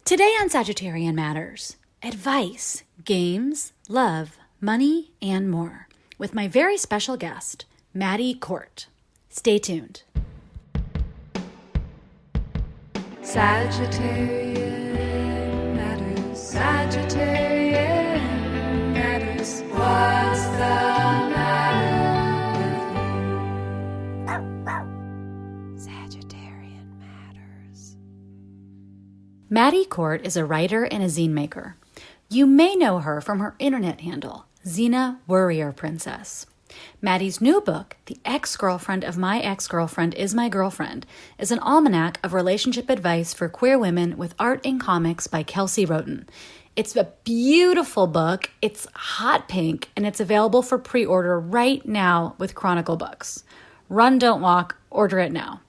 Today on Sagittarian Matters, advice, games, love, money, and more, with my very special guest, Maddie Court. Stay tuned. Sagittarian Matters, Sagittarian Matters, what's the matter with you? Sagittarian Matters. Maddie Court is a writer and a zine maker. You may know her from her internet handle, Xena Worrier Princess. Maddie's new book, The Ex-Girlfriend of My Ex-Girlfriend is My Girlfriend, is an almanac of relationship advice for queer women with art and comics by Kelsey Wroten. It's a beautiful book, it's hot pink, and it's available for pre-order right now with Chronicle Books. Run, don't walk, order it now.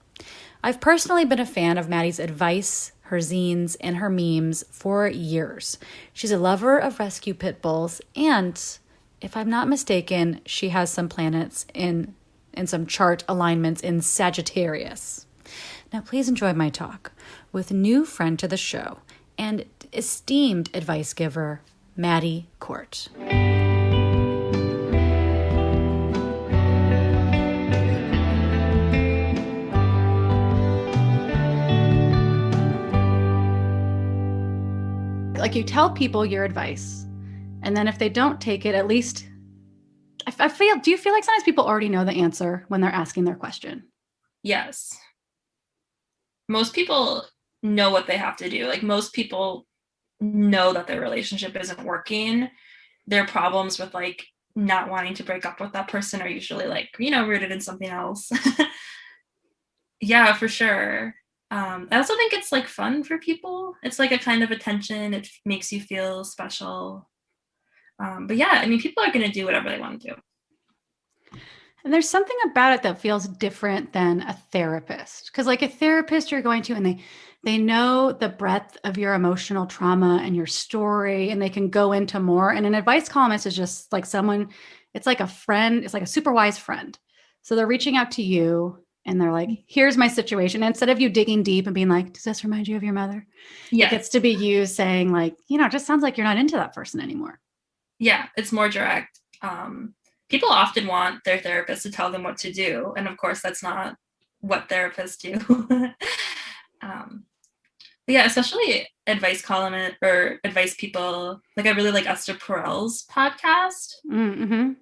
I've personally been a fan of Maddie's advice, her zines, and her memes for years. She's a lover of rescue pit bulls, and if I'm not mistaken, she has some planets in some chart alignments in Sagittarius. Now, please enjoy my talk with new friend to the show and esteemed advice giver, Maddie Court. Like, you tell people your advice, and then if they don't take it, at least do you feel like sometimes people already know the answer when they're asking their question? Yes. Most people know what they have to do. Like, most people know that their relationship isn't working. Their problems with like not wanting to break up with that person are usually like, rooted in something else. Yeah, for sure. I also think it's like fun for people. It's like a kind of attention. It makes you feel special. But yeah, I mean, people are going to do whatever they want to do. And there's something about it that feels different than a therapist. Because like a therapist, you're going to, and they know the breadth of your emotional trauma and your story, and they can go into more. And an advice columnist is just like someone, it's like a friend, it's like a super wise friend. So they're reaching out to you and they're like, here's my situation. And instead of you digging deep and being like, does this remind you of your mother? Yeah. It gets to be you saying like, it just sounds like you're not into that person anymore. Yeah, it's more direct. People often want their therapist to tell them what to do. And of course, that's not what therapists do. But yeah, especially advice columnists or advice people. Like, I really like Esther Perel's podcast. Mm-hmm.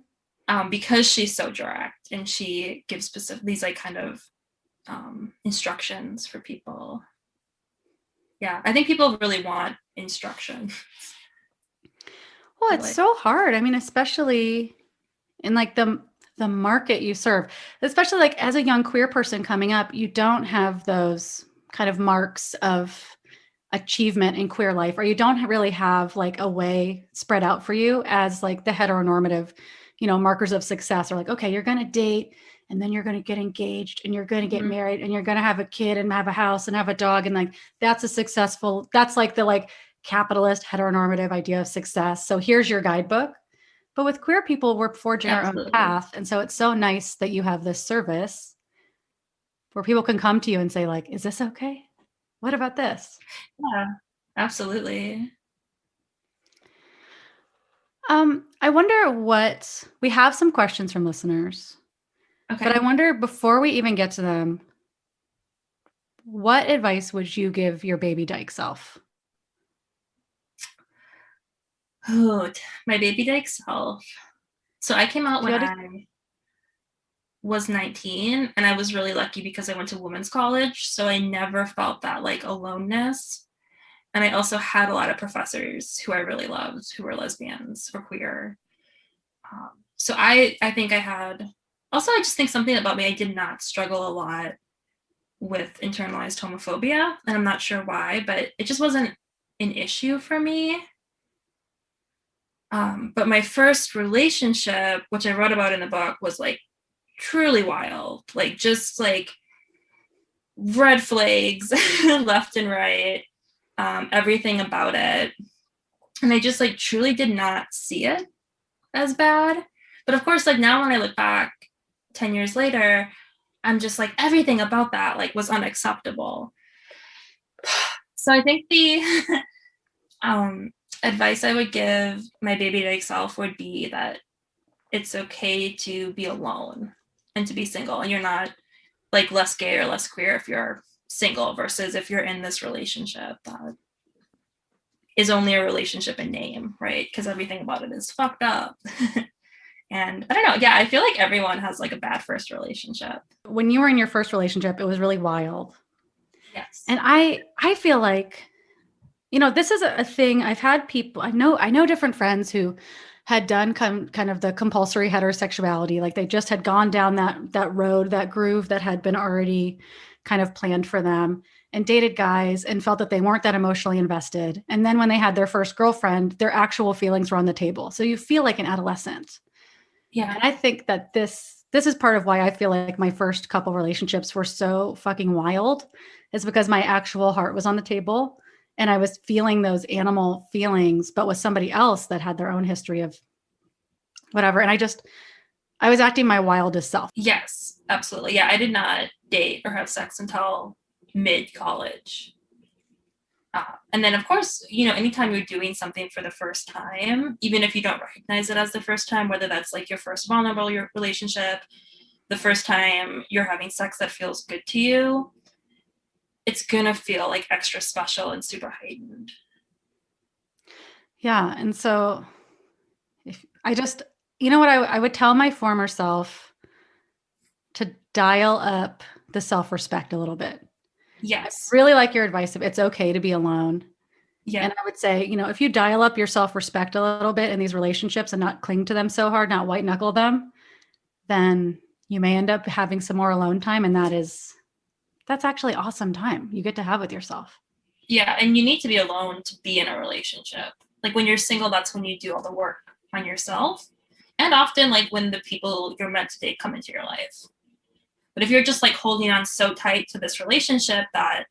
Because she's so direct and she gives specific these like kind of instructions for people. Yeah, I think people really want instruction. Well, it's so hard. I mean, especially in like the market you serve, especially like as a young queer person coming up, you don't have those kind of marks of achievement in queer life, or you don't really have like a way spread out for you as like the heteronormative, markers of success are like, okay, you're going to date and then you're going to get engaged and you're going to get married and you're going to have a kid and have a house and have a dog. And like, that's like the like capitalist heteronormative idea of success. So here's your guidebook. But with queer people, we're forging our own path. And so it's so nice that you have this service where people can come to you and say like, is this okay? What about this? Yeah, absolutely. I wonder we have some questions from listeners. Okay. But I wonder, before we even get to them, what advice would you give your baby dyke self? Oh, my baby dyke self. So I came out when I was 19, and I was really lucky because I went to women's college. So I never felt that like aloneness. And I also had a lot of professors who I really loved, who were lesbians or queer. So I think I had, also I just think something about me, I did not struggle a lot with internalized homophobia. And I'm not sure why, but it just wasn't an issue for me. But my first relationship, which I wrote about in the book, was like truly wild, like just like red flags left and right. Everything about it. And I just like truly did not see it as bad. But of course, like now when I look back 10 years later, I'm just like, everything about that like was unacceptable. So I think the advice I would give my baby dyke self would be that it's okay to be alone and to be single, and you're not like less gay or less queer if you're single versus if you're in this relationship that is only a relationship in name, right? Because everything about it is fucked up. And I don't know. Yeah, I feel like everyone has like a bad first relationship. When you were in your first relationship, it was really wild. Yes. And I feel like, you know, this is a thing. I've had people, I know different friends who had done kind of the compulsory heterosexuality. Like they just had gone down that road, that groove that had been already kind of planned for them, and dated guys and felt that they weren't that emotionally invested. And then when they had their first girlfriend, their actual feelings were on the table. So you feel like an adolescent. Yeah. And I think that this is part of why I feel like my first couple relationships were so fucking wild, is because my actual heart was on the table and I was feeling those animal feelings, but with somebody else that had their own history of whatever. And I was acting my wildest self. Yes, absolutely. Yeah, I did not date or have sex until mid-college. And then, of course, you know, anytime you're doing something for the first time, even if you don't recognize it as the first time, whether that's like your first vulnerable relationship, the first time you're having sex that feels good to you, it's gonna feel like extra special and super heightened. Yeah. And so if I just, you know what, I would tell my former self to dial up the self-respect a little bit. Yes. Really like your advice of it's okay to be alone. Yeah. And I would say, you know, if you dial up your self-respect a little bit in these relationships and not cling to them so hard, not white knuckle them, then you may end up having some more alone time. And that's actually awesome time you get to have with yourself. Yeah. And you need to be alone to be in a relationship. Like when you're single, that's when you do all the work on yourself. And often like when the people you're meant to date come into your life. But if you're just like holding on so tight to this relationship that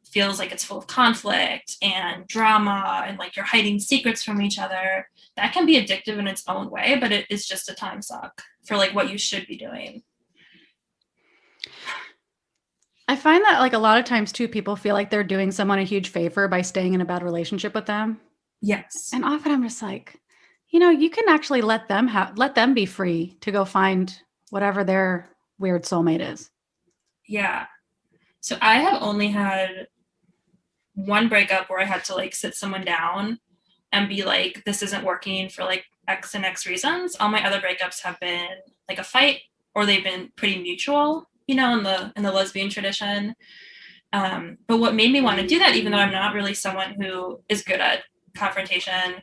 feels like it's full of conflict and drama and like you're hiding secrets from each other, that can be addictive in its own way, but it is just a time suck for like what you should be doing. I find that like a lot of times too, people feel like they're doing someone a huge favor by staying in a bad relationship with them. Yes. And often I'm just like, you know, you can actually let them be free to go find whatever their weird soulmate is. Yeah. So I have only had one breakup where I had to like sit someone down and be like, this isn't working for like X and X reasons. All my other breakups have been like a fight, or they've been pretty mutual, you know, in the lesbian tradition. But what made me want to do that, even though I'm not really someone who is good at confrontation,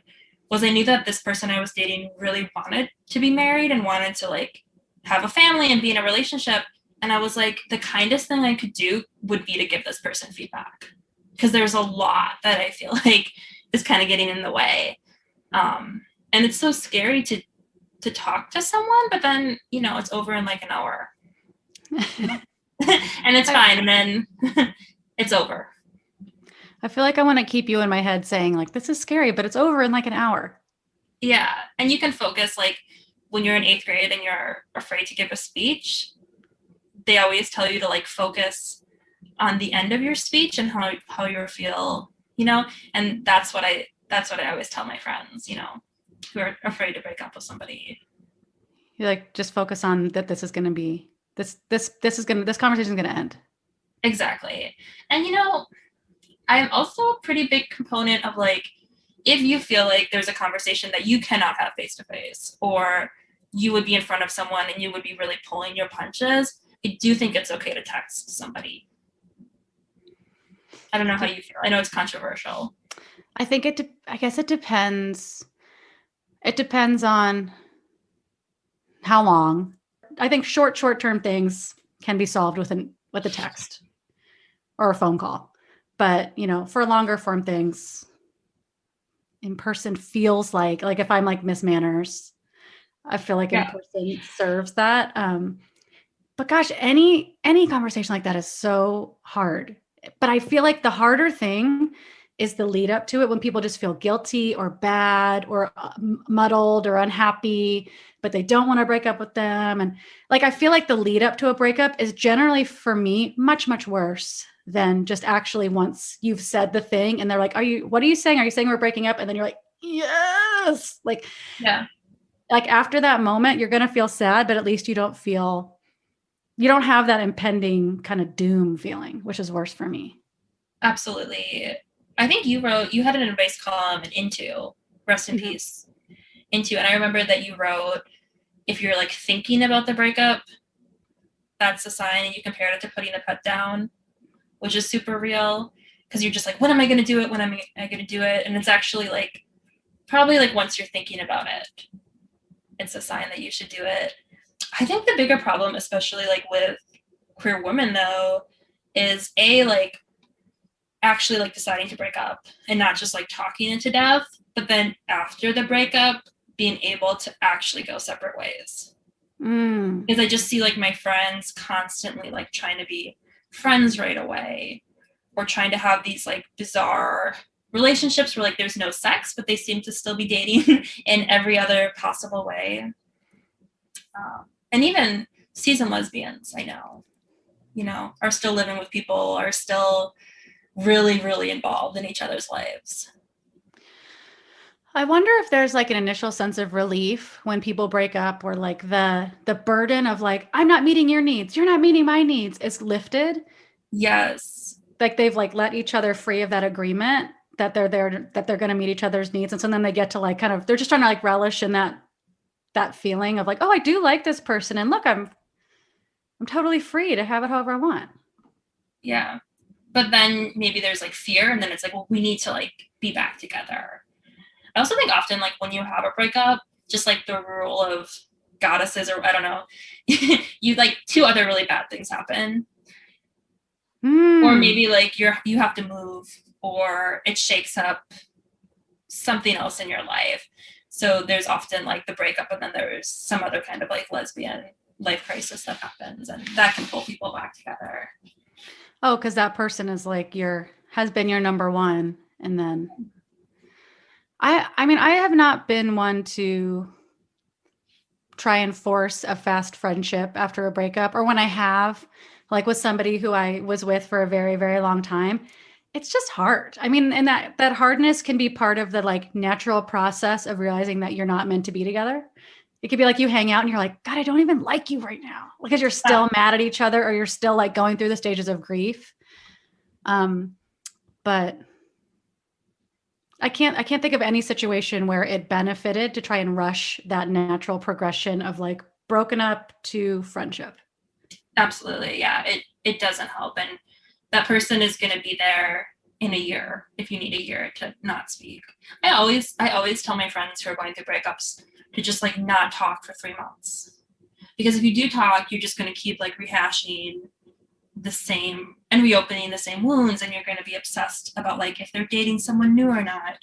was I knew that this person I was dating really wanted to be married and wanted to like have a family and be in a relationship. And I was like, the kindest thing I could do would be to give this person feedback, because there's a lot that I feel like is kind of getting in the way. And it's so scary to talk to someone, but then, you know, it's over in like an hour. And it's fine. And then it's over. I feel like I want to keep you in my head saying like, this is scary, but it's over in like an hour. Yeah. And you can focus, like when you're in 8th grade and you're afraid to give a speech, they always tell you to like focus on the end of your speech and how you feel, you know, and that's what I always tell my friends, you know, who are afraid to break up with somebody. You like just focus on that. This is going to be this conversation is going to end. Exactly. And, you know, I'm also a pretty big component of like, if you feel like there's a conversation that you cannot have face to face, or you would be in front of someone and you would be really pulling your punches, I do think it's okay to text somebody. I don't know how you feel. I know it's controversial. I think I guess it depends. It depends on how long. I think short-term things can be solved with a text or a phone call. But, you know, for longer form things, in person feels like if I'm like Miss Manners, I feel like in person serves that. But gosh, any conversation like that is so hard. But I feel like the harder thing is the lead up to it, when people just feel guilty or bad or muddled or unhappy, but they don't want to break up with them. And like, I feel like the lead up to a breakup is generally, for me, much, much worse than just actually once you've said the thing and they're like, what are you saying? Are you saying we're breaking up? And then you're like, yes. Like, Yeah. Like after that moment, you're going to feel sad, but at least you don't have that impending kind of doom feeling, which is worse for me. Absolutely. I think you had an advice column in Into, rest in peace, Into. And I remember that you wrote, if you're like thinking about the breakup, that's a sign, and you compared it to putting the pet down, which is super real, because you're just like, when am I going to do it? When am I going to do it? And it's actually like, probably like once you're thinking about it, it's a sign that you should do it. I think the bigger problem, especially like with queer women though, is like actually like deciding to break up and not just like talking it to death, but then after the breakup, being able to actually go separate ways. Because I just see like my friends constantly like trying to be friends right away, or trying to have these like bizarre relationships where like there's no sex, but they seem to still be dating in every other possible way. And even seasoned lesbians, I know, are still living with people, are still really, really involved in each other's lives. I wonder if there's like an initial sense of relief when people break up, or like the burden of like, I'm not meeting your needs, you're not meeting my needs, is lifted. Yes. Like they've like let each other free of that agreement that they're there, that they're going to meet each other's needs. And so then they get to like kind of, they're just trying to like relish in that feeling of like, oh, I do like this person. And look, I'm totally free to have it however I want. Yeah. But then maybe there's like fear, and then it's like, well, we need to like be back together. I also think often like when you have a breakup, just like the rule of goddesses, or I don't know, you like two other really bad things happen. Or maybe like you have to move, or it shakes up something else in your life. So there's often like the breakup, and then there's some other kind of like lesbian life crisis that happens, and that can pull people back together. Oh, because that person is like has been your number one. And then I mean, I have not been one to try and force a fast friendship after a breakup, or when I have, like with somebody who I was with for a very, very long time, it's just hard. I mean, and that hardness can be part of the like natural process of realizing that you're not meant to be together. It could be like you hang out and you're like, God, I don't even like you right now, because you're still mad at each other, or you're still like going through the stages of grief. But I can't think of any situation where it benefited to try and rush that natural progression of like broken up to friendship. Absolutely. Yeah. It doesn't help. And that person is going to be there in a year if you need a year to not speak. I always tell my friends who are going through breakups to just like not talk for 3 months. Because if you do talk, you're just going to keep like rehashing the same and reopening the same wounds, and you're going to be obsessed about like if they're dating someone new or not,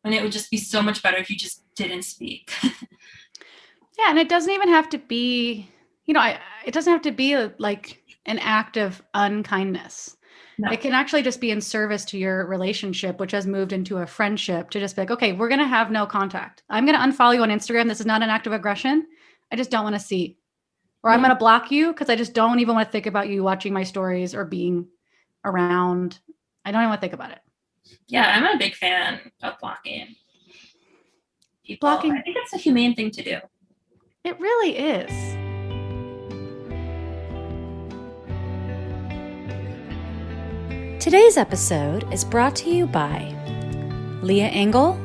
when it would just be so much better if you just didn't speak. Yeah, and it doesn't even have to be, it doesn't have to be like an act of unkindness. No. It can actually just be in service to your relationship, which has moved into a friendship, to just be like, okay, we're going to have no contact. I'm going to unfollow you on Instagram. This is not an act of aggression. I just don't want to see. Or I'm going to block you because I just don't even want to think about you watching my stories or being around. I don't even want to think about it. Yeah, I'm a big fan of blocking people. I think it's a humane thing to do. It really is. Today's episode is brought to you by Leah Engel,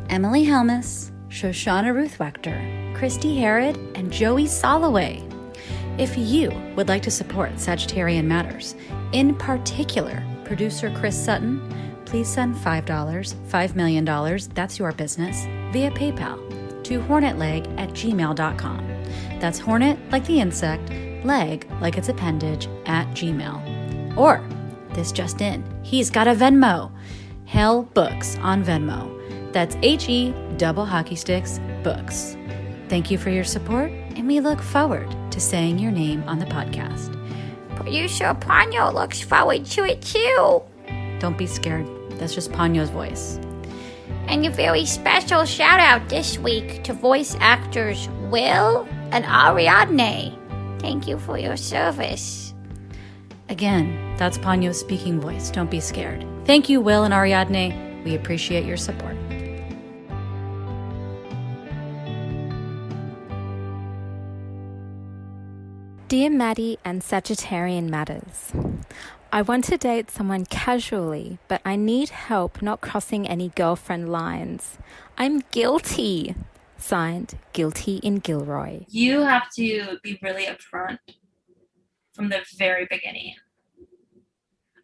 Emily Helmus, Shoshana Ruth Wechter, Christy Herod, and Joey Soloway. If you would like to support Sagittarian Matters, in particular producer Chris Sutton, please send $5, $5 million, that's your business, via PayPal to hornetleg@gmail.com. That's hornet like the insect, leg like its appendage, @gmail. Or, this just in, he's got a Venmo, Hell Books on Venmo. That's HE double hockey sticks books. Thank you for your support, and we look forward to saying your name on the podcast. Producer Ponyo looks forward to it too. Don't be scared. That's just Ponyo's voice. And a very special shout out this week to voice actors Will and Ariadne. Thank you for your service. Again, That's Ponyo's speaking voice. Don't be scared. Thank you, Will and Ariadne. We appreciate your support. Dear Maddie and Sagittarian Matters, I want to date someone casually, but I need help not crossing any girlfriend lines. I'm guilty. Signed, Guilty in Gilroy. You have to be really upfront from the very beginning.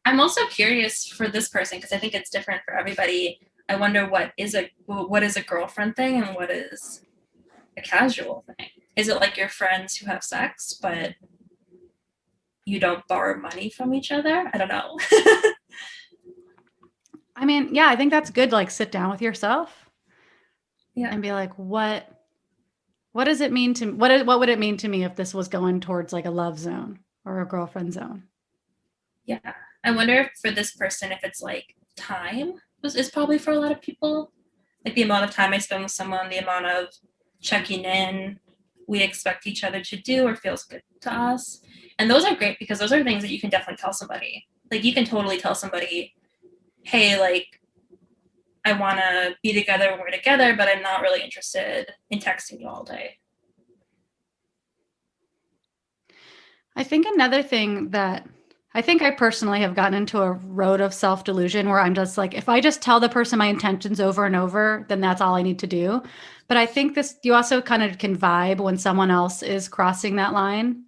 I'm also curious for this person because I think it's different for everybody. I wonder what is a girlfriend thing and what is a casual thing. Is it like your friends who have sex, but you don't borrow money from each other? I don't know. I mean, yeah, I think that's good to like sit down with yourself and be like, what does it mean to what would it mean to me if this was going towards like a love zone or a girlfriend zone? Yeah. I wonder if for this person, if it's like time is probably for a lot of people. Like the amount of time I spend with someone, the amount of checking in we expect each other to do or feels good to us. And those are great because those are things that you can definitely tell somebody. Like you can totally tell somebody, hey, like I want to be together when we're together, but I'm not really interested in texting you all day. I think another thing that I think I personally have gotten into a road of self-delusion where I'm just like, if I just tell the person my intentions over and over, then that's all I need to do. But I think you also kind of can vibe when someone else is crossing that line,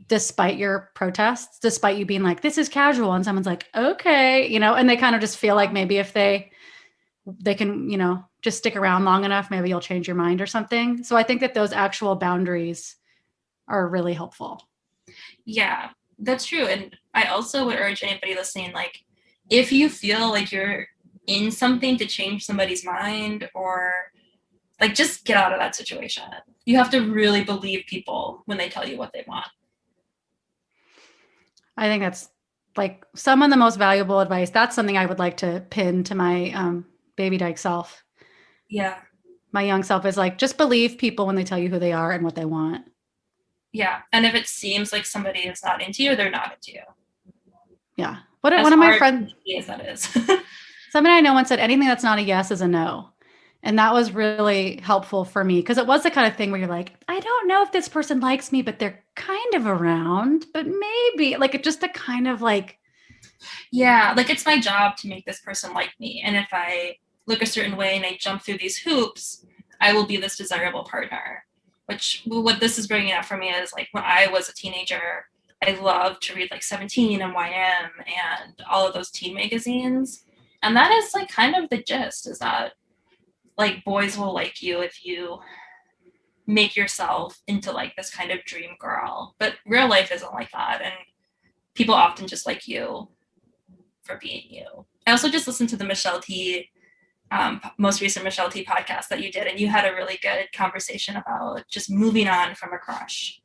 despite your protests, despite you being like, this is casual. And someone's like, okay, and they kind of just feel like maybe if they can, just stick around long enough, maybe you'll change your mind or something. So I think that those actual boundaries are really helpful. Yeah, that's true. And I also would urge anybody listening, like, if you feel like you're in something to change somebody's mind or like, just get out of that situation. You have to really believe people when they tell you what they want. I think that's like some of the most valuable advice. That's something I would like to pin to my baby dyke self. Yeah. My young self is like, just believe people when they tell you who they are and what they want. Yeah. And if it seems like somebody is not into you, they're not into you. Yeah. One of my friends, as that is. somebody I know once said, anything that's not a yes is a no. And that was really helpful for me because it was the kind of thing where you're like, I don't know if this person likes me, but they're kind of around, but maybe like it just a kind of like. Yeah. Like it's my job to make this person like me. And if I look a certain way and I jump through these hoops, I will be this desirable partner. Which what this is bringing up for me is like when I was a teenager, I loved to read like 17 and YM and all of those teen magazines. And that is like kind of the gist is that like boys will like you if you make yourself into like this kind of dream girl. But real life isn't like that. And people often just like you for being you. I also just listened to the Michelle T most recent Michelle T podcast that you did, and you had a really good conversation about just moving on from a crush.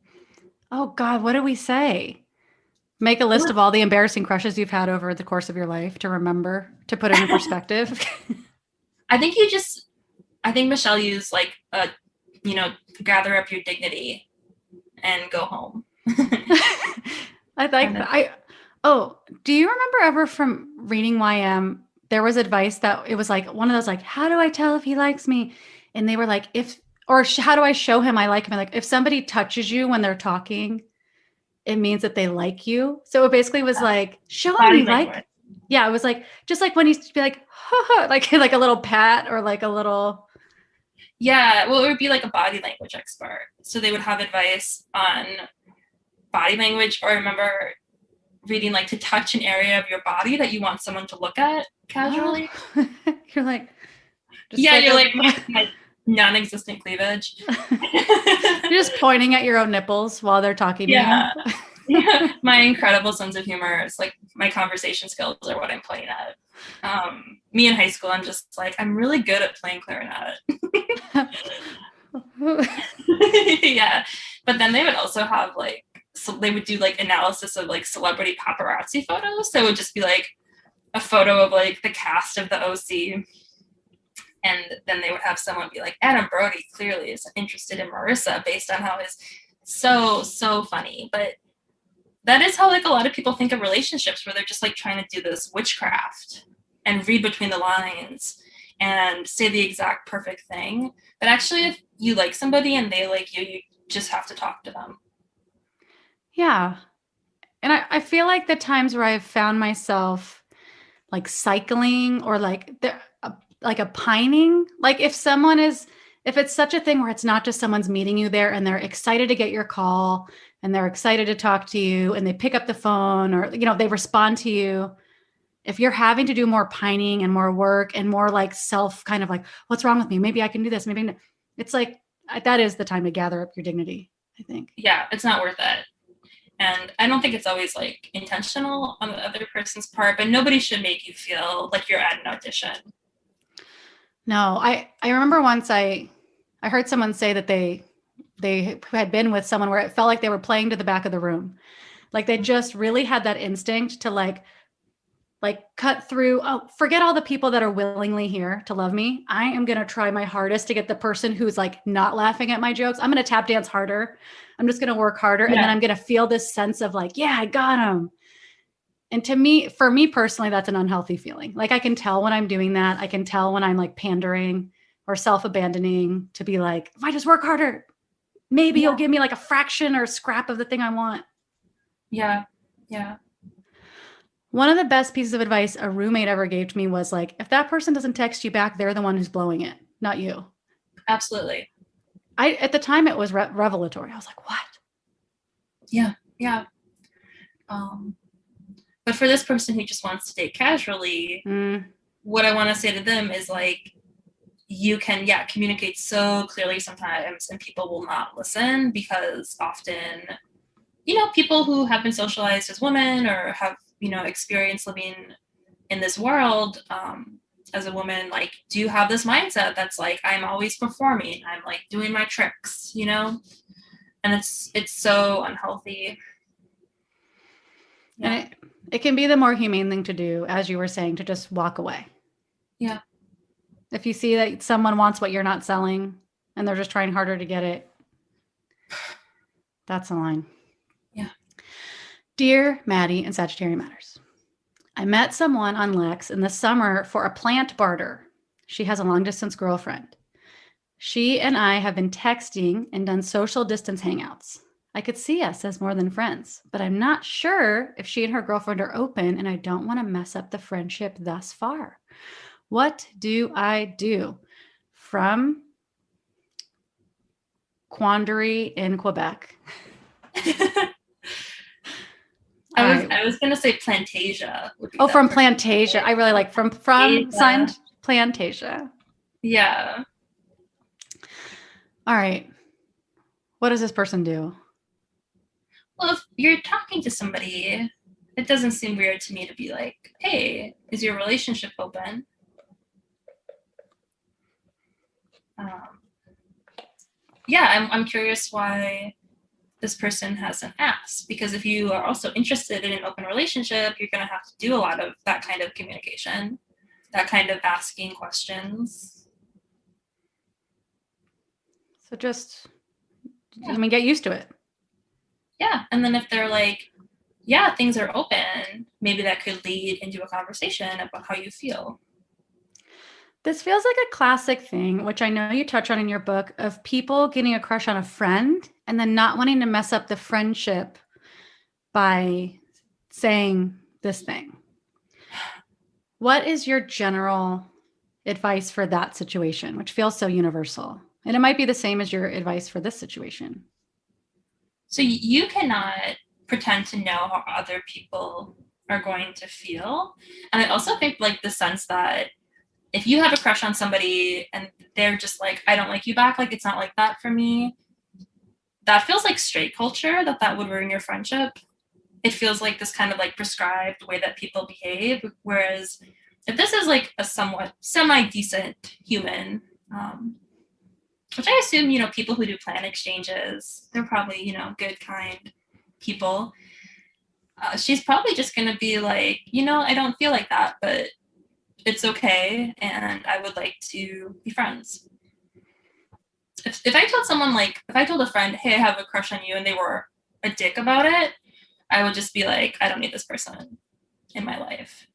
Oh God, what do we say? Make a list of all the embarrassing crushes you've had over the course of your life to remember, to put it in perspective. I think Michelle used like gather up your dignity and go home. Do you remember ever from reading YM? There was advice that it was like one of those, like, how do I tell if he likes me? And they were like, how do I show him I like him? Like if somebody touches you when they're talking, it means that they like you. So it basically was like, show him you like. Yeah. It was like, just like when you be like, like a little pat or like a little. Yeah. Well, it would be like a body language expert. So they would have advice on body language, or I remember reading like to touch an area of your body that you want someone to look at casually. Oh. You're like, you're like my non-existent cleavage. You're just pointing at your own nipples while they're talking to you. Yeah. My incredible sense of humor is like my conversation skills are what I'm playing at. Me in high school, I'm just like, I'm really good at playing clarinet. Yeah. But then they would also have like, so they would do like analysis of like celebrity paparazzi photos. So it would just be like a photo of like the cast of the OC. And then they would have someone be like, Adam Brody clearly is interested in Marissa based on how his so funny. But that is how like a lot of people think of relationships, where they're just like trying to do this witchcraft and read between the lines and say the exact perfect thing. But actually, if you like somebody and they like you just have to talk to them. Yeah. And I feel like the times where I've found myself like cycling or like like a pining, like if it's such a thing where it's not just someone's meeting you there and they're excited to get your call and they're excited to talk to you and they pick up the phone or, they respond to you. If you're having to do more pining and more work and more like self kind of like, what's wrong with me? Maybe I can do this. Maybe no. It's like, that is the time to gather up your dignity, I think. Yeah, it's not worth it. And I don't think it's always like intentional on the other person's part, but nobody should make you feel like you're at an audition. No, I remember once I heard someone say that they had been with someone where it felt like they were playing to the back of the room. Like they just really had that instinct to like cut through, forget all the people that are willingly here to love me. I am going to try my hardest to get the person who's like not laughing at my jokes. I'm going to tap dance harder. I'm just going to work harder. Yeah. And then I'm going to feel this sense of like, yeah, I got him. And for me personally, that's an unhealthy feeling. Like I can tell when I'm doing that. I can tell when I'm like pandering or self-abandoning to be like, if I just work harder, maybe you'll give me like a fraction or a scrap of the thing I want. Yeah. Yeah. One of the best pieces of advice a roommate ever gave to me was like, if that person doesn't text you back, they're the one who's blowing it, not you. Absolutely. At the time it was revelatory. I was like, what? Yeah. Yeah. But for this person who just wants to date casually, what I want to say to them is like, you can, communicate so clearly sometimes and people will not listen because often, people who have been socialized as women or have, experience living in this world as a woman, like do have this mindset that's like, I'm always performing, I'm like doing my tricks, and it's so unhealthy. Yeah. And it can be the more humane thing to do, as you were saying, to just walk away. Yeah. If you see that someone wants what you're not selling and they're just trying harder to get it, that's a line. Yeah. Dear Maddie and Sagittarian Matters, I met someone on Lex in the summer for a plant barter. She has a long distance girlfriend. She and I have been texting and done social distance hangouts. I could see us as more than friends, but I'm not sure if she and her girlfriend are open and I don't want to mess up the friendship thus far. What do I do? From Quandary in Quebec. I was going to say Plantasia. From Plantasia. I really like from signed Plantasia. Yeah. All right. What does this person do? Well, if you're talking to somebody, it doesn't seem weird to me to be like, hey, is your relationship open? I'm curious why this person hasn't asked, because if you are also interested in an open relationship, you're going to have to do a lot of that kind of communication, that kind of asking questions. So just, get used to it. Yeah. And then if they're like, things are open, maybe that could lead into a conversation about how you feel. This feels like a classic thing, which I know you touch on in your book, of people getting a crush on a friend and then not wanting to mess up the friendship by saying this thing. What is your general advice for that situation, which feels so universal? And it might be the same as your advice for this situation. So you cannot pretend to know how other people are going to feel. And I also think like the sense that if you have a crush on somebody and they're just like, I don't like you back, like it's not like that for me, that feels like straight culture, that would ruin your friendship. It feels like this kind of like prescribed way that people behave. Whereas if this is like a somewhat semi-decent human, which I assume, people who do plan exchanges, they're probably, good, kind people. She's probably just going to be like, I don't feel like that, but it's okay. And I would like to be friends. If I told someone, like, if I told a friend, hey, I have a crush on you, and they were a dick about it, I would just be like, I don't need this person in my life.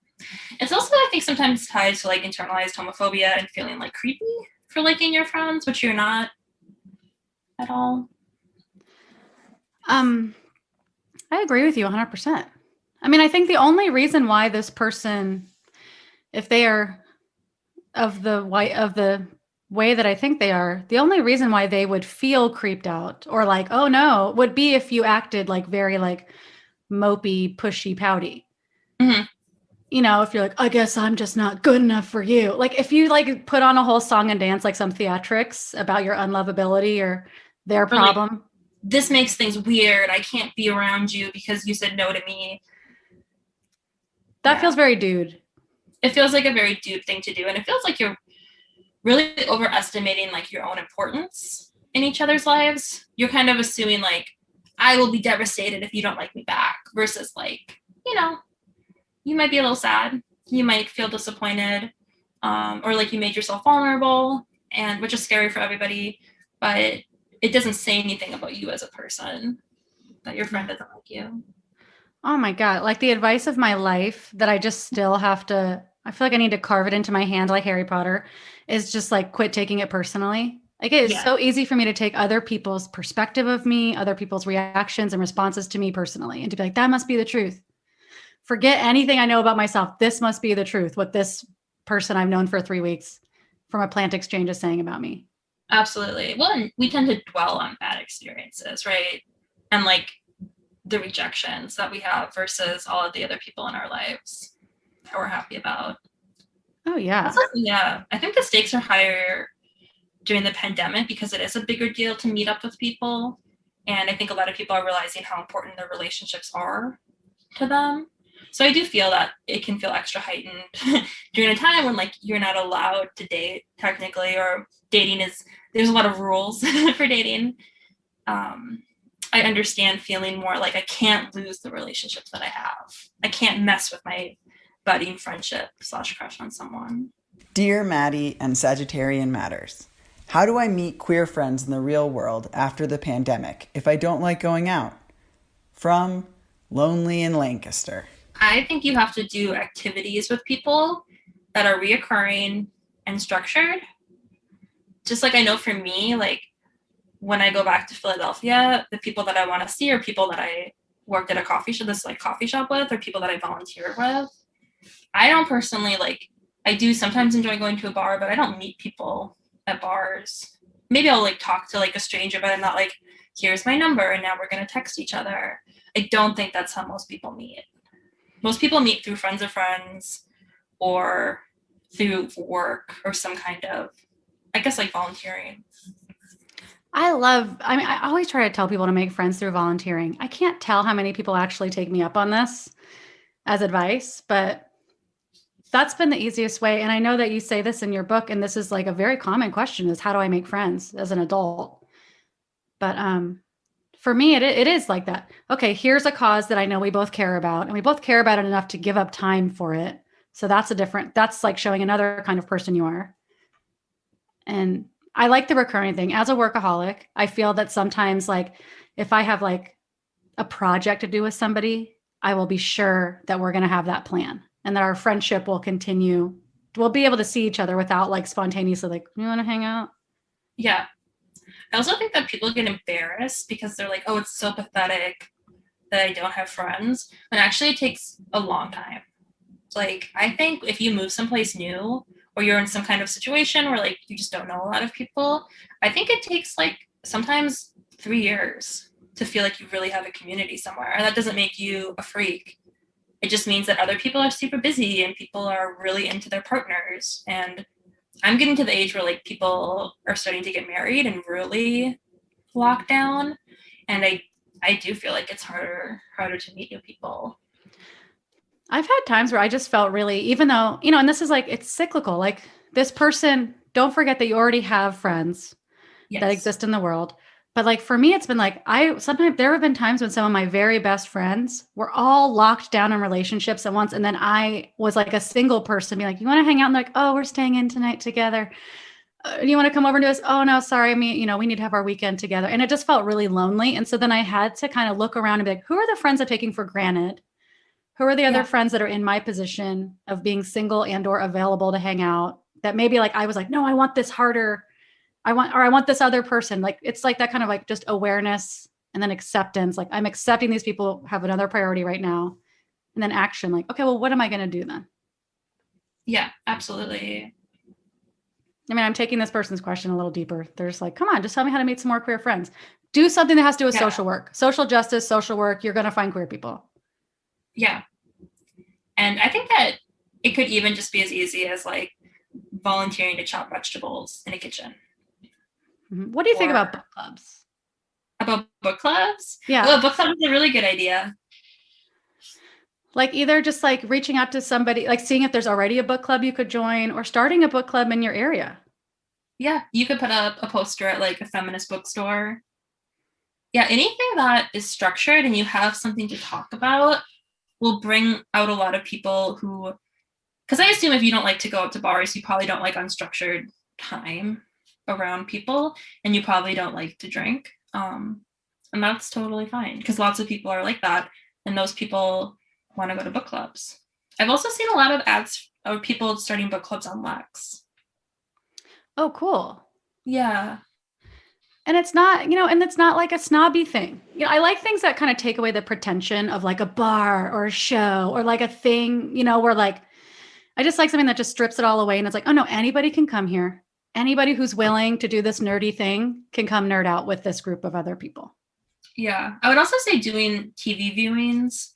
It's also, I think, sometimes tied to like internalized homophobia and feeling like creepy for liking your friends, which you're not at all. I agree with you 100%. I mean, I think the only reason why this person, if they are of the way that I think they are, the only reason why they would feel creeped out or like, oh no, would be if you acted like very like mopey, pushy, pouty. Mhm. You know, if you're like, I guess I'm just not good enough for you. Like if you like put on a whole song and dance, like some theatrics about your unlovability or their Or like, problem. this makes things weird. I can't be around you because you said no to me. That Yeah. feels very dude. It feels like a very dude thing to do. And it feels like you're really overestimating like your own importance in each other's lives. You're kind of assuming like, I will be devastated if you don't like me back, versus like, you know, you might be a little sad. You might feel disappointed, or like you made yourself vulnerable, and which is scary for everybody, but it doesn't say anything about you as a person that your friend doesn't like you. Oh my God. Like the advice of my life that I just still have to, I feel like I need to carve it into my hand like Harry Potter, is just like quit taking it personally. Like it is so easy for me to take other people's perspective of me, other people's reactions and responses to me personally, and to be like, that must be the truth. Forget anything I know about myself. This must be the truth. What this person I've known for 3 weeks from a plant exchange is saying about me. Absolutely. Well, and we tend to dwell on bad experiences, right? And like the rejections that we have versus all of the other people in our lives that we're happy about. Oh yeah. Also, yeah, I think the stakes are higher during the pandemic because it is a bigger deal to meet up with people. And I think a lot of people are realizing how important their relationships are to them. So I do feel that it can feel extra heightened during a time when like you're not allowed to date technically, or dating is, there's a lot of rules for dating. I understand feeling more like I can't lose the relationships that I have. I can't mess with my budding friendship / crush on someone. Dear Maddie and Sagittarian Matters, how do I meet queer friends in the real world after the pandemic if I don't like going out? From Lonely in Lancaster. I think you have to do activities with people that are reoccurring and structured. Just like I know for me, like when I go back to Philadelphia, the people that I want to see are people that I worked at a coffee shop with, or people that I volunteered with. I don't personally like, I do sometimes enjoy going to a bar, but I don't meet people at bars. Maybe I'll like talk to like a stranger, but I'm not like, here's my number and now we're going to text each other. I don't think that's how most people meet. Most people meet through friends of friends or through work or some kind of, I guess, like volunteering. I always try to tell people to make friends through volunteering. I can't tell how many people actually take me up on this as advice, but that's been the easiest way. And I know that you say this in your book, and this is like a very common question, is how do I make friends as an adult? But for me, it is like that. Okay, here's a cause that I know we both care about, and we both care about it enough to give up time for it. So that's like showing another kind of person you are. And I like the recurring thing. As a workaholic, I feel that sometimes like if I have like a project to do with somebody, I will be sure that we're going to have that plan and that our friendship will continue. We'll be able to see each other without like spontaneously like, you want to hang out? Yeah. I also think that people get embarrassed because they're like, oh, it's so pathetic that I don't have friends. But actually it takes a long time. Like, I think if you move someplace new or you're in some kind of situation where like you just don't know a lot of people, I think it takes like sometimes 3 years to feel like you really have a community somewhere. And that doesn't make you a freak. It just means that other people are super busy and people are really into their partners. And I'm getting to the age where like people are starting to get married and really lock down. And I do feel like it's harder to meet new people. I've had times where I just felt really, even though, you know, and this is like, it's cyclical. Like this person, don't forget that you already have friends that exist in the world. But like, for me, it's been like, sometimes there have been times when some of my very best friends were all locked down in relationships at once. And then I was like a single person being like, you want to hang out? And like, oh, we're staying in tonight together. do you want to come over and do this? Oh no, sorry. I mean, we need to have our weekend together. And it just felt really lonely. And so then I had to kind of look around and be like, who are the friends I'm taking for granted? Who are the other friends that are in my position of being single and or available to hang out that maybe like, I was like, no, I want this harder. I want this other person. Like, it's like that kind of like just awareness and then acceptance. Like I'm accepting these people have another priority right now. And then action, like, okay, well, what am I going to do then? Yeah, absolutely. I mean, I'm taking this person's question a little deeper. They're just like, come on, just tell me how to meet some more queer friends. Do something that has to do with social work, social justice, social work. You're going to find queer people. Yeah. And I think that it could even just be as easy as like volunteering to chop vegetables in a kitchen. Mm-hmm. What do you think about book clubs? About book clubs? Yeah. Well, book club is a really good idea. Like either just like reaching out to somebody, like seeing if there's already a book club you could join or starting a book club in your area. Yeah. You could put up a poster at like a feminist bookstore. Yeah. Anything that is structured and you have something to talk about will bring out a lot of people who, because I assume if you don't like to go out to bars, you probably don't like unstructured time around people and you probably don't like to drink. And that's totally fine because lots of people are like that. And those people want to go to book clubs. I've also seen a lot of ads of people starting book clubs on Lex. Oh, cool. Yeah. And it's not, and it's not like a snobby thing. I like things that kind of take away the pretension of like a bar or a show or like a thing, where like, I just like something that just strips it all away. And it's like, oh no, anybody can come here. Anybody who's willing to do this nerdy thing can come nerd out with this group of other people. Yeah. I would also say doing TV viewings.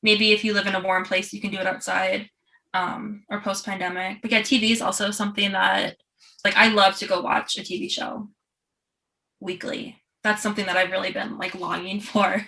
Maybe if you live in a warm place, you can do it outside or post-pandemic. But yeah, TV is also something that, like, I love to go watch a TV show weekly. That's something that I've really been, like, longing for.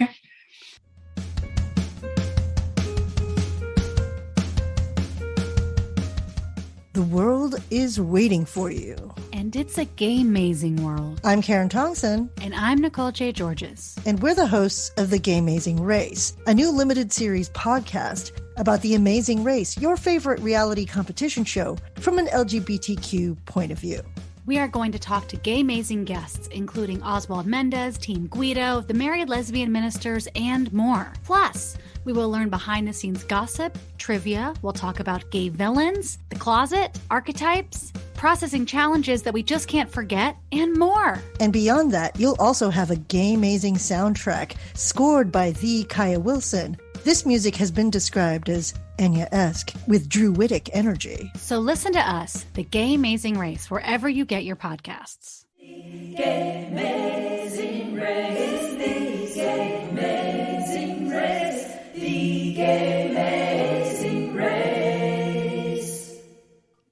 The world is waiting for you. And it's a gay-mazing world. I'm Karen Tongson. And I'm Nicole J. Georges. And we're the hosts of The Gay-Mazing Race, a new limited series podcast about the amazing race, your favorite reality competition show from an LGBTQ point of view. We are going to talk to gay-mazing guests, including Oswald Mendez, Team Guido, the Married Lesbian Ministers, and more. Plus, we will learn behind-the-scenes gossip, trivia, we'll talk about gay villains, the closet, archetypes, processing challenges that we just can't forget, and more. And beyond that, you'll also have a gay-mazing soundtrack scored by the Kaya Wilson. This music has been described as Enya-esque with Druidic energy. So listen to us, The Gay-Mazing Race, wherever you get your podcasts. The Gay-Mazing Race, the Gay-Mazing Race, the Gay-Mazing Race.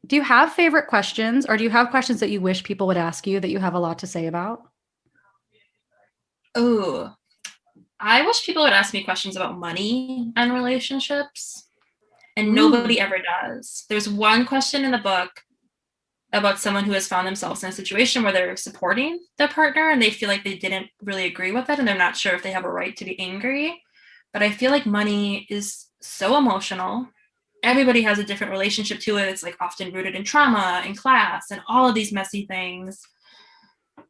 Do you have favorite questions, or do you have questions that you wish people would ask you that you have a lot to say about? Oh, I wish people would ask me questions about money and relationships, and nobody ever does. There's one question in the book about someone who has found themselves in a situation where they're supporting their partner and they feel like they didn't really agree with it and they're not sure if they have a right to be angry. But I feel like money is so emotional. Everybody has a different relationship to it. It's like often rooted in trauma and class and all of these messy things.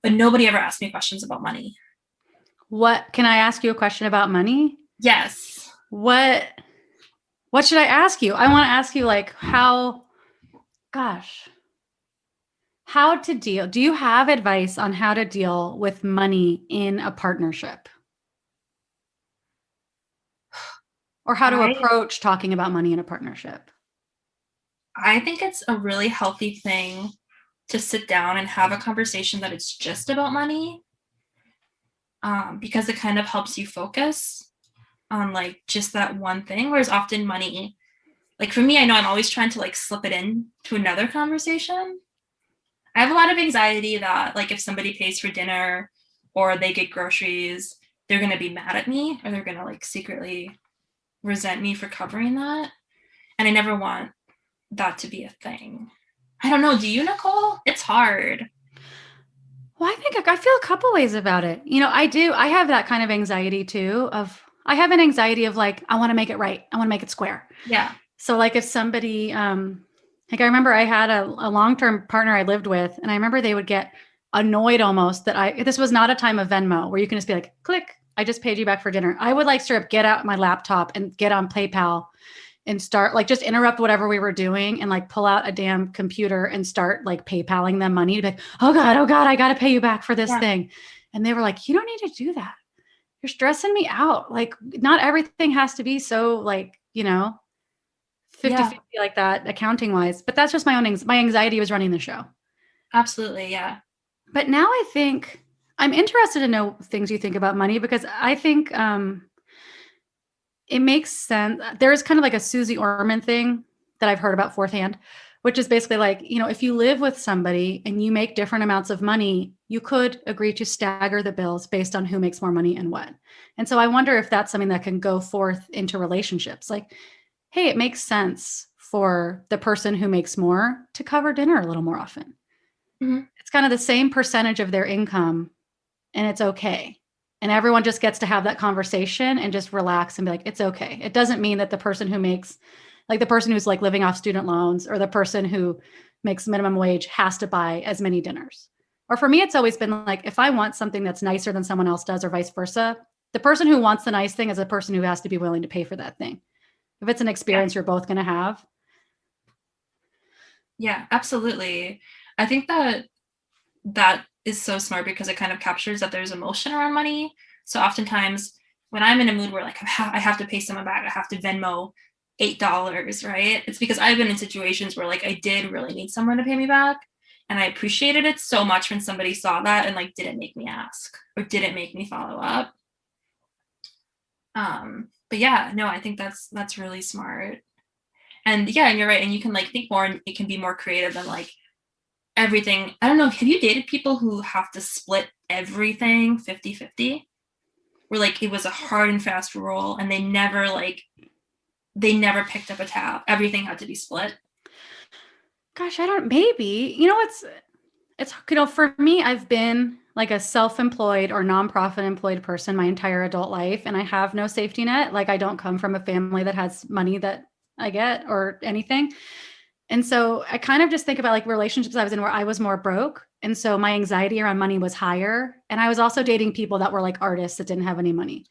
But nobody ever asked me questions about money. What, can I ask you a question about money? Yes. What should I ask you? I want to ask you like how to deal. Do you have advice on how to deal with money in a partnership? Or how to approach talking about money in a partnership? I think it's a really healthy thing to sit down and have a conversation that it's just about money. Because it kind of helps you focus on like just that one thing, whereas often money, like for me, I know I'm always trying to like slip it in to another conversation. I have a lot of anxiety that like if somebody pays for dinner or they get groceries, they're going to be mad at me or they're going to like secretly resent me for covering that. And I never want that to be a thing. I don't know. Do you, Nicole? It's hard. Well, I feel a couple ways about it. I have that kind of anxiety too I have an anxiety of like, I want to make it right. I want to make it square. Yeah. So like if somebody, Like, I remember I had a long-term partner I lived with, and I remember they would get annoyed almost that this was not a time of Venmo where you can just be like, click, I just paid you back for dinner. I would like straight up get out my laptop and get on PayPal and start like just interrupt whatever we were doing and like pull out a damn computer and start like PayPaling them money to be like, oh God, I got to pay you back for this thing. And they were like, you don't need to do that. You're stressing me out. Like, not everything has to be so like, 50-50 like that accounting wise, but that's just my own my anxiety was running the show. Absolutely. Yeah. But now I think I'm interested to know things you think about money, because I think it makes sense. There's kind of like a Susie Orman thing that I've heard about fourthhand, which is basically like, if you live with somebody and you make different amounts of money, you could agree to stagger the bills based on who makes more money and what. And so I wonder if that's something that can go forth into relationships. Like, hey, it makes sense for the person who makes more to cover dinner a little more often. Mm-hmm. It's kind of the same percentage of their income, and it's okay. And everyone just gets to have that conversation and just relax and be like, it's okay. It doesn't mean that the person who makes, like the person who's like living off student loans or the person who makes minimum wage has to buy as many dinners. Or for me, it's always been like, if I want something that's nicer than someone else does or vice versa, the person who wants the nice thing is the person who has to be willing to pay for that thing. If it's an experience you're both going to have. Yeah, absolutely. I think that is so smart because it kind of captures that there's emotion around money. So oftentimes when I'm in a mood where like I have to pay someone back, I have to Venmo $8, right? It's because I've been in situations where like I did really need someone to pay me back. And I appreciated it so much when somebody saw that and like didn't make me ask or didn't make me follow up. But yeah, no, I think that's really smart. And yeah, and you're right. And you can like think more, and it can be more creative than like everything. I don't know. Have you dated people who have to split everything 50-50? Where like it was a hard and fast rule and they never picked up a tab. Everything had to be split. Gosh, maybe. It's for me, I've been like a self-employed or nonprofit employed person my entire adult life, and I have no safety net. Like, I don't come from a family that has money that I get or anything. And so I kind of just think about like relationships I was in where I was more broke. And so my anxiety around money was higher. And I was also dating people that were like artists that didn't have any money.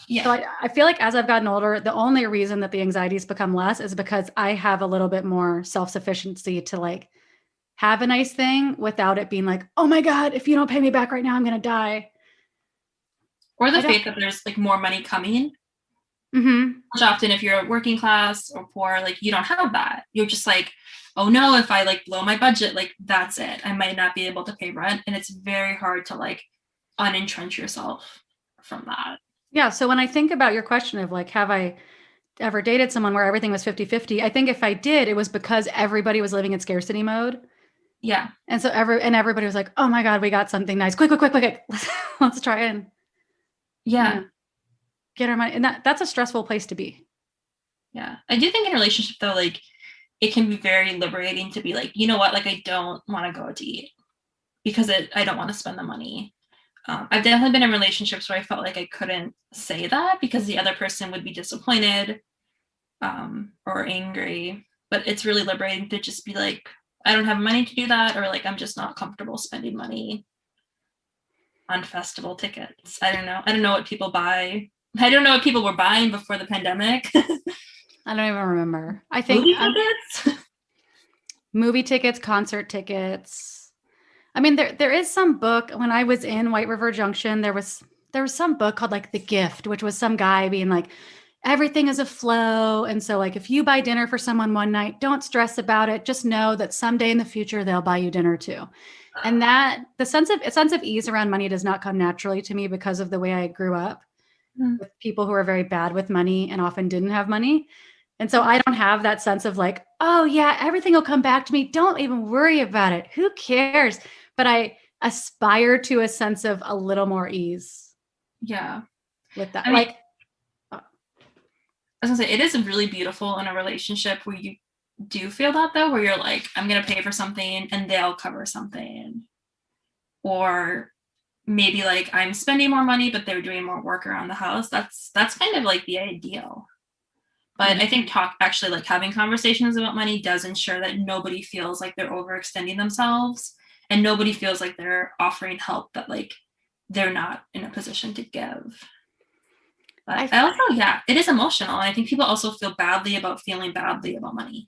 Yeah. So I feel like as I've gotten older, the only reason that the anxieties become less is because I have a little bit more self-sufficiency to like have a nice thing without it being like, oh my God, if you don't pay me back right now, I'm going to die. Or the faith that there's like more money coming. Mm-hmm. Which often if you're working class or poor, like you don't have that. You're just like, oh no, if I like blow my budget, like that's it. I might not be able to pay rent. And it's very hard to like unentrench yourself from that. Yeah. So when I think about your question of like, have I ever dated someone where everything was 50-50? I think if I did, it was because everybody was living in scarcity mode. Yeah. And so everybody was like, oh my God, we got something nice. Quick. Let's try in. Yeah. Get our money. And that's a stressful place to be. Yeah. I do think in a relationship though, like it can be very liberating to be like, you know what, like I don't want to go out to eat because I don't want to spend the money. I've definitely been in relationships where I felt like I couldn't say that because the other person would be disappointed or angry. But it's really liberating to just be like, I don't have money to do that, or like I'm just not comfortable spending money on festival tickets. I don't know what people buy. I don't know what people were buying before the pandemic. I don't even remember. I think movie tickets, concert tickets. I mean, there is some book. When I was in White River Junction, there was some book called like The Gift, which was some guy being like, everything is a flow. And so like, if you buy dinner for someone one night, don't stress about it. Just know that someday in the future, they'll buy you dinner too. And that the sense of ease around money does not come naturally to me because of the way I grew up with people who are very bad with money and often didn't have money. And so I don't have that sense of like, oh yeah, everything will come back to me. Don't even worry about it. Who cares? But I aspire to a sense of a little more ease. Yeah. With that. I was gonna say, it is really beautiful in a relationship where you do feel that though, where you're like, I'm gonna pay for something and they'll cover something. Or maybe like I'm spending more money, but they're doing more work around the house. That's kind of like the ideal. But I think actually like having conversations about money does ensure that nobody feels like they're overextending themselves, and nobody feels like they're offering help that like they're not in a position to give. But I also, it is emotional. And I think people also feel badly about feeling badly about money.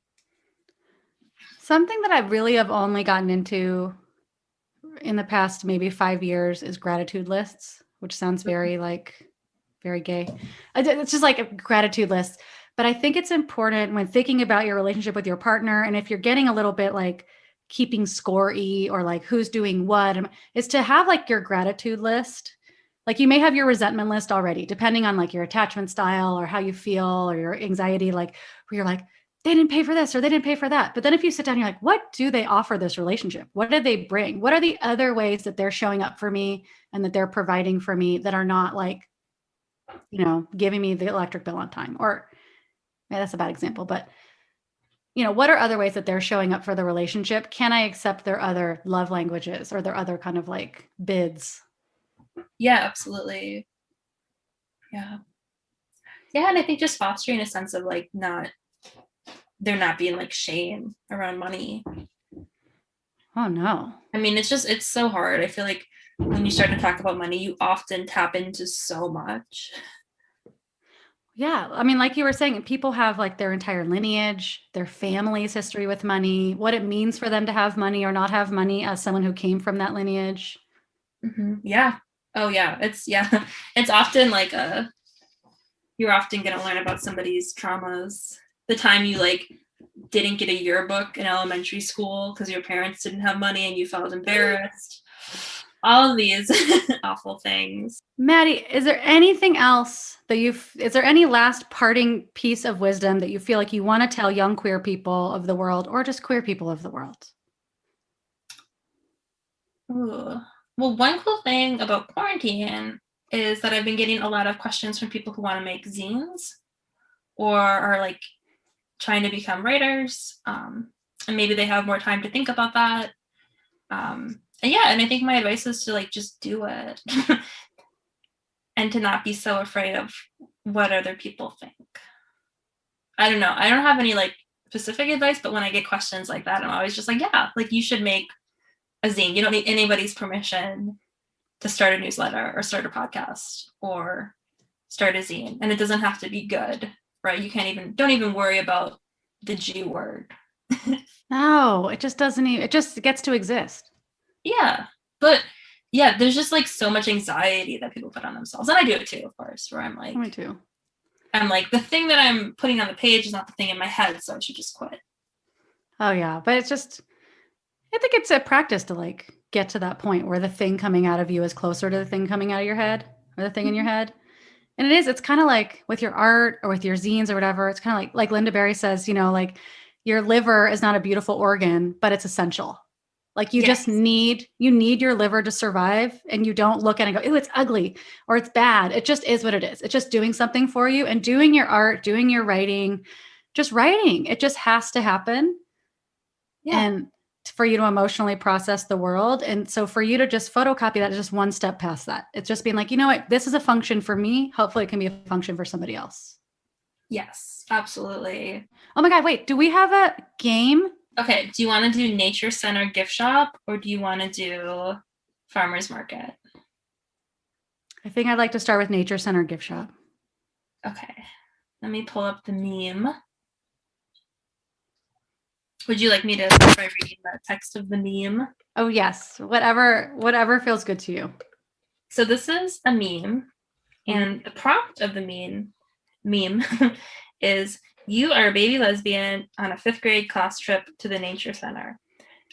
Something that I really have only gotten into in the past maybe 5 years is gratitude lists, which sounds very gay. It's just like a gratitude list. But I think it's important when thinking about your relationship with your partner, and if you're getting a little bit like keeping score-y or like who's doing what, is to have like your gratitude list. Like you may have your resentment list already, depending on like your attachment style or how you feel or your anxiety, like where you're like, they didn't pay for this or they didn't pay for that. But then if you sit down, you're like, what do they offer this relationship? What do they bring? What are the other ways that they're showing up for me and that they're providing for me that are not like, giving me the electric bill on time? Or that's a bad example, but what are other ways that they're showing up for the relationship? Can I accept their other love languages or their other kind of like bids? Yeah, absolutely. Yeah. Yeah. And I think just fostering a sense of like there not being like shame around money. Oh no. I mean, it's so hard. I feel like when you start to talk about money, you often tap into so much. Yeah. I mean, like you were saying, people have like their entire lineage, their family's history with money, what it means for them to have money or not have money as someone who came from that lineage. Mm-hmm. Yeah. Oh yeah. It's often like you're often going to learn about somebody's traumas. The time you like didn't get a yearbook in elementary school because your parents didn't have money and you felt embarrassed. All of these awful things. Maddie, is there anything else is there any last parting piece of wisdom that you feel like you want to tell young queer people of the world or just queer people of the world? Ooh. Well, one cool thing about quarantine is that I've been getting a lot of questions from people who want to make zines or are like trying to become writers. And maybe they have more time to think about that. And I think my advice is to like just do it and to not be so afraid of what other people think. I don't know. I don't have any like specific advice, but when I get questions like that, I'm always just like, yeah, like you should make a zine. You don't need anybody's permission to start a newsletter or start a podcast or start a zine. And it doesn't have to be good, right? Don't even worry about the G word. No, it just doesn't even, it just gets to exist. Yeah. But yeah, there's just like so much anxiety that people put on themselves. And I do it too, of course, where I'm like, me too. I'm like, the thing that I'm putting on the page is not the thing in my head, so I should just quit. Oh yeah. But it's just, I think it's a practice to like get to that point where the thing coming out of you is closer to the thing coming out of your head or the thing in your head. And it's kind of like with your art or with your zines or whatever. It's kind of like Linda Berry says, like your liver is not a beautiful organ, but it's essential. Like you just need your liver to survive, and you don't look at it and go, "Ooh, it's ugly," or "It's bad." It just is what it is. It's just doing something for you, and doing your art, doing your writing, just writing. It just has to happen. Yeah. And for you to emotionally process the world. And so for you to just photocopy that is just one step past that. It's just being like, you know what, this is a function for me. Hopefully it can be a function for somebody else. Yes, absolutely. Oh my God, wait, do we have a game? Okay, do you want to do Nature Center gift shop or do you want to do farmer's market? I think I'd like to start with Nature Center gift shop. Okay, let me pull up the meme. Would you like me to start by reading the text of the meme? Oh yes, whatever feels good to you. So this is a meme, and the prompt of the meme is, you are a baby lesbian on a 5th grade class trip to the Nature Center.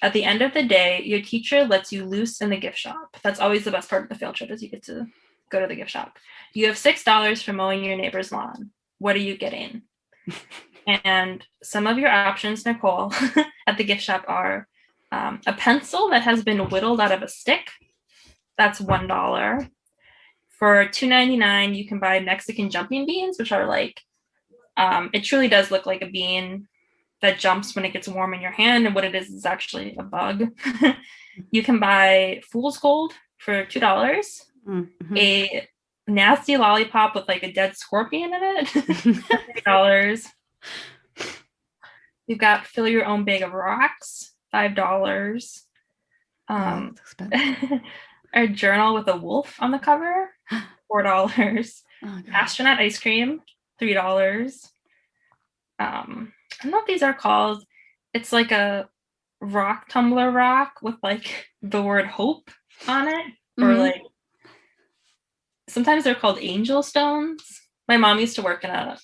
At the end of the day, your teacher lets you loose in the gift shop. That's always the best part of the field trip, is you get to go to the gift shop. You have $6 for mowing your neighbor's lawn. What are you getting? And some of your options, Nicole, at the gift shop are a pencil that has been whittled out of a stick. That's $1. For $2.99, you can buy Mexican jumping beans, which are like, it truly does look like a bean that jumps when it gets warm in your hand. And what it is actually a bug. You can buy fool's gold for $2. Mm-hmm. A nasty lollipop with like a dead scorpion in it. $3. You've got fill your own bag of rocks, $5. That's expensive. A journal with a wolf on the cover, $4. Oh, God. Astronaut ice cream, $3. I don't know what these are called. It's like a rock tumbler rock with like the word hope on it, or like sometimes they're called angel stones. My mom used to work in a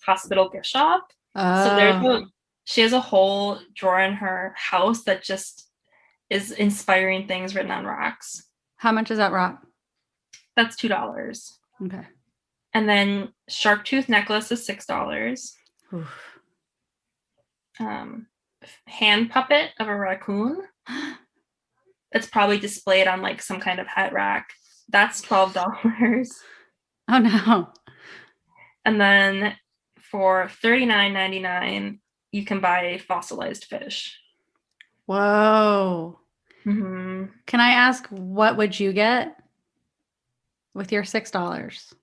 hospital gift shop. So she has a whole drawer in her house that just is inspiring things written on rocks. How much is that rock? That's $2. Okay. And then shark tooth necklace is $6. Oof. Hand puppet of a raccoon. It's probably displayed on like some kind of hat rack. That's $12. Oh no. And then for $39.99, you can buy fossilized fish. Whoa. Mm-hmm. Can I ask, what would you get with your $6?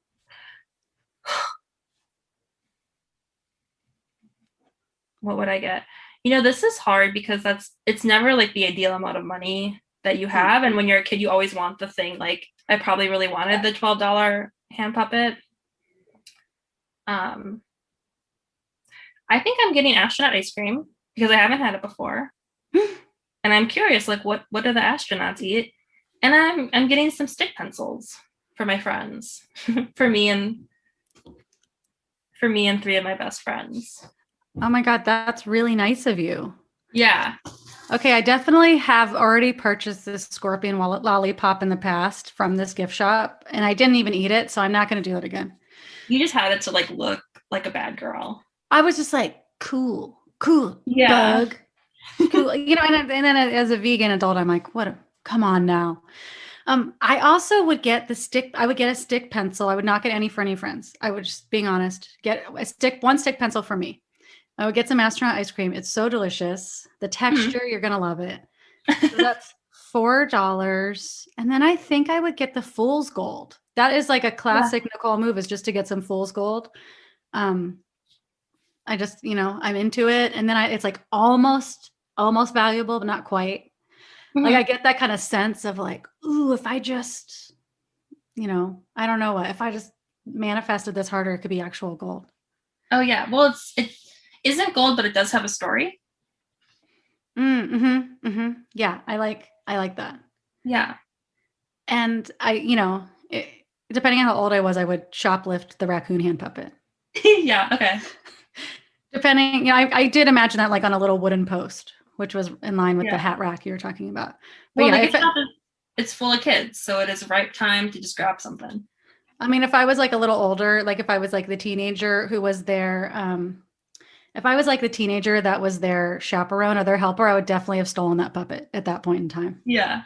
What would I get? You know, this is hard because it's never like the ideal amount of money that you have. And when you're a kid, you always want the thing. Like I probably really wanted the $12 hand puppet. I think I'm getting astronaut ice cream because I haven't had it before. And I'm curious, like what do the astronauts eat? And I'm getting some stick pencils for my friends. for me and 3 of my best friends. Oh my God, that's really nice of you. Yeah. Okay, I definitely have already purchased this scorpion wallet lollipop in the past from this gift shop, and I didn't even eat it, so I'm not going to do it again. You just had it to like look like a bad girl. I was just like, cool, Yeah. bug, cool. You know, and then as a vegan adult, I'm like, come on now. I also would get I would get a stick pencil. I would not get any for any friends. I would, just being honest, get one stick pencil for me. I would get some astronaut ice cream. It's so delicious. The texture, you're going to love it. So that's $4. And then I think I would get the fool's gold. That is like a classic Nicole move, is just to get some fool's gold. I just, I'm into it. And then it's like almost valuable, but not quite. Mm-hmm. Like I get that kind of sense of like, ooh, if I just, I don't know what, if I just manifested this harder, it could be actual gold. Oh yeah. Well, it isn't gold, but it does have a story. Yeah, I like that. Yeah. And depending on how old I was, I would shoplift the raccoon hand puppet. Yeah. Okay. Depending, I did imagine that like on a little wooden post, which was in line with the hat rack you were talking about. But well, it's full of kids, so it is the right time to just grab something. I mean, if I was like a little older, like if I was like the teenager who was there, if I was like the teenager that was their chaperone or their helper, I would definitely have stolen that puppet at that point in time. Yeah.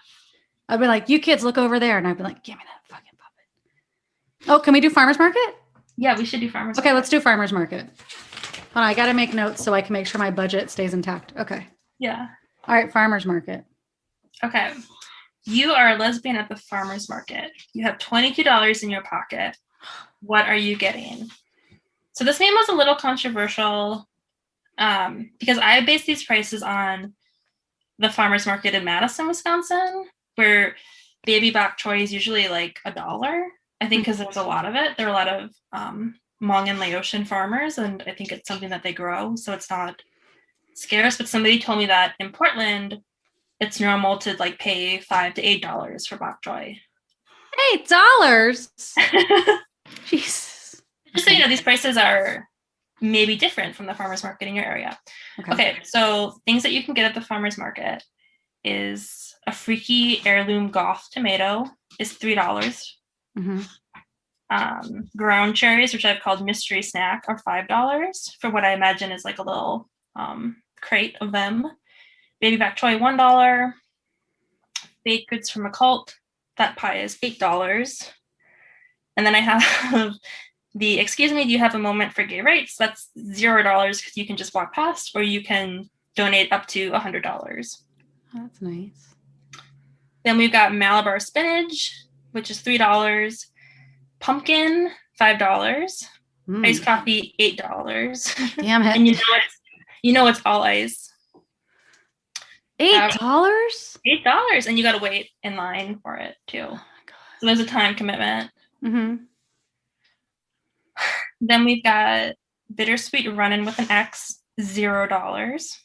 I'd be like, you kids look over there. And I'd be like, give me that fucking puppet. Oh, can we do farmer's market? Yeah, we should do farmer's market. Okay, let's do farmer's market. Hold on, I got to make notes so I can make sure my budget stays intact. Okay. Yeah. All right, farmer's market. Okay. You are a lesbian at the farmer's market. You have $22 in your pocket. What are you getting? So this name was a little controversial because I based these prices on the farmer's market in Madison, Wisconsin, where baby bok choy is usually like $1. I think because there's a lot of it. There are a lot of Hmong and Laotian farmers, and I think it's something that they grow, so it's not scarce. But somebody told me that in Portland, it's normal to like pay $5 to $8 for bok choy. $8? Jesus. Just so you know, these prices are maybe different from the farmer's market in your area. Okay, so things that you can get at the farmer's market is a freaky heirloom Goth tomato is $3. Mm-hmm. Ground cherries, which I've called mystery snack, are $5 for what I imagine is like a little crate of them. Baby bok choy, $1. Baked goods from a cult, that pie is $8. And then I have the excuse me, do you have a moment for gay rights? That's $0 because you can just walk past, or you can donate up to $100. That's nice. Then we've got Malabar spinach, which is $3. pumpkin, $5. Iced coffee, $8. Damn it. And you know it's all ice. $8? $8, and you got to wait in line for it too. Oh, so there's a time commitment. Then we've got bittersweet runnin' with an X, $0.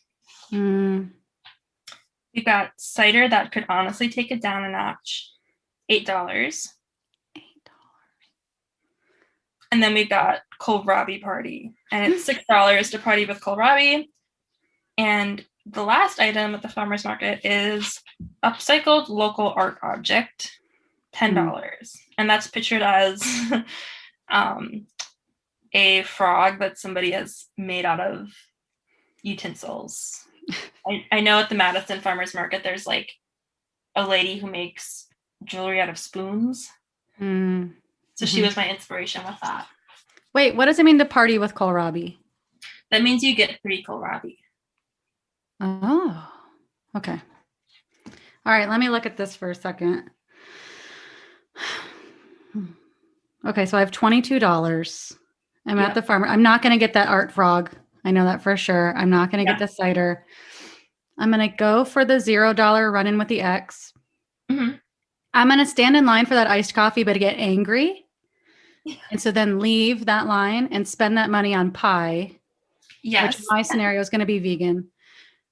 We've got cider that could honestly take it down a notch, $8. And then we've got kohlrabi party, and it's $6 to party with kohlrabi. And the last item at the farmer's market is upcycled local art object, $10. And that's pictured as a frog that somebody has made out of utensils. I know at the Madison Farmer's Market, there's like a lady who makes jewelry out of spoons. So she was my inspiration with that. Wait, what does it mean to party with kohlrabi? That means you get free kohlrabi. Oh, okay. All right, let me look at this for a second. Okay, so I have $22. I'm at the farmer. I'm not going to get that art frog. I know that for sure. I'm not going to get the cider. I'm going to go for the $0 run-in with the X. I'm going to stand in line for that iced coffee, but get angry. And so then leave that line and spend that money on pie. Which my scenario is going to be vegan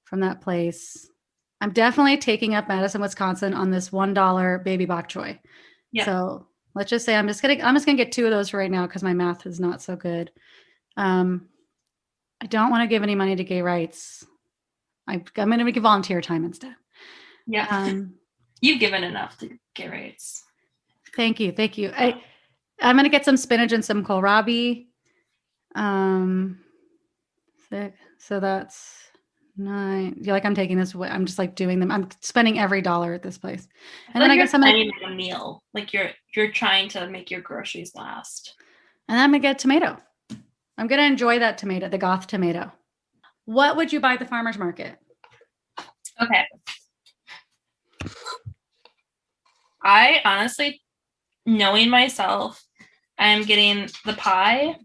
from that place. I'm definitely taking up Madison, Wisconsin on this $1 baby bok choy. So let's just say I'm just gonna get 2 of those right now because my math is not so good. I don't want to give any money to gay rights. I'm going to make volunteer time instead. You've given enough to gay rights. Thank you. I'm going to get some spinach and some kohlrabi. So that's 9. You're like, I'm taking this away. I'm just like doing them. I'm spending every dollar at this place. And then I get something like a meal. Like you're trying to make your groceries last. And I'm going to get tomato. I'm going to enjoy that tomato, the goth tomato. What would you buy at the farmer's market? Okay. I honestly, knowing myself, I'm getting the pie,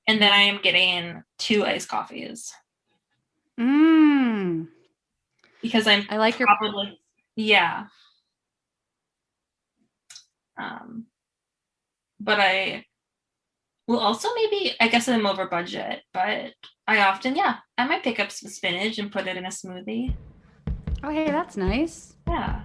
and then I am getting 2 iced coffees. Because I like your probably but I will also maybe, I guess I'm over budget, but I often I might pick up some spinach and put it in a smoothie. Oh, hey, that's nice. Yeah.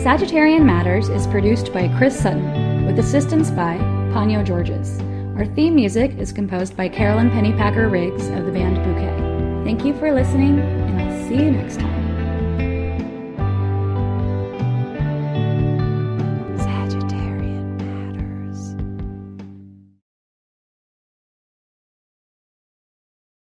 Sagittarian Matters is produced by Chris Sutton, with assistance by Ponyo Georges. Our theme music is composed by Carolyn Pennypacker Riggs of the band Bouquet. Thank you for listening, and I'll see you next time.